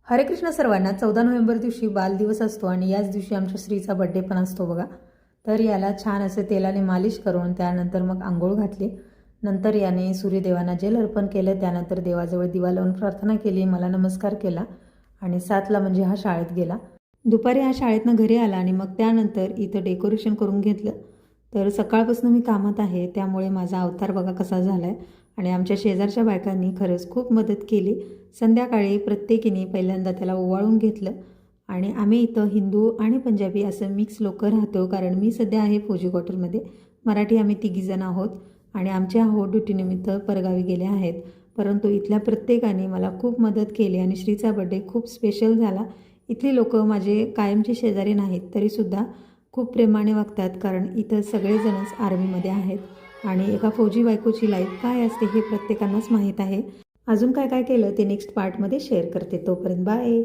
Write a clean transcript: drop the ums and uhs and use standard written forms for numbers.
हरे कृष्ण सर्वांना. 14 नोव्हेंबर दिवशी बालदिवस असतो आणि याच दिवशी आमच्या श्रीचा बड्डे पण असतो बघा. तर याला छान असे तेलाने मालिश करून त्यानंतर मग आंघोळ घातली. नंतर याने सूर्यदेवांना जेल अर्पण केलं. त्यानंतर देवाजवळ दिवा लावून प्रार्थना केली, मला नमस्कार केला आणि 7ला म्हणजे हा शाळेत गेला. दुपारी हा शाळेतनं घरी आला आणि मग त्यानंतर इथं डेकोरेशन करून घेतलं. तर सकाळपासून मी कामात आहे, त्यामुळे माझा अवतार बघा कसा झाला आहे. आणि आमच्या शेजारच्या बायकांनी खरंच खूप मदत केली. संध्याकाळी प्रत्येकीने पहिल्यांदा त्याला ओवाळून घेतलं. आणि आम्ही इथं हिंदू आणि पंजाबी असं मिक्स लोक राहतो, कारण मी सध्या आहे फौजी क्वार्टरमध्ये. मराठी आम्ही तिघीजण आहोत आणि आमच्या हो ड्युटीनिमित्त परगावी गेले आहेत. परंतु इथल्या प्रत्येकाने मला खूप मदत केली आणि श्रीचा बड्डे खूप स्पेशल झाला. इथली लोक माझे कायमचे शेजारी नाहीत तरीसुद्धा खूप प्रेमाने वागतात, कारण इथं सगळेजणच आर्मीमध्ये आहेत आणि एका फौजी बायकोची लाईफ काय असते हे प्रत्येकांनाच माहीत आहे. अजून काय काय केलं ते नेक्स्ट पार्टमध्ये शेअर करते. तोपर्यंत बाय.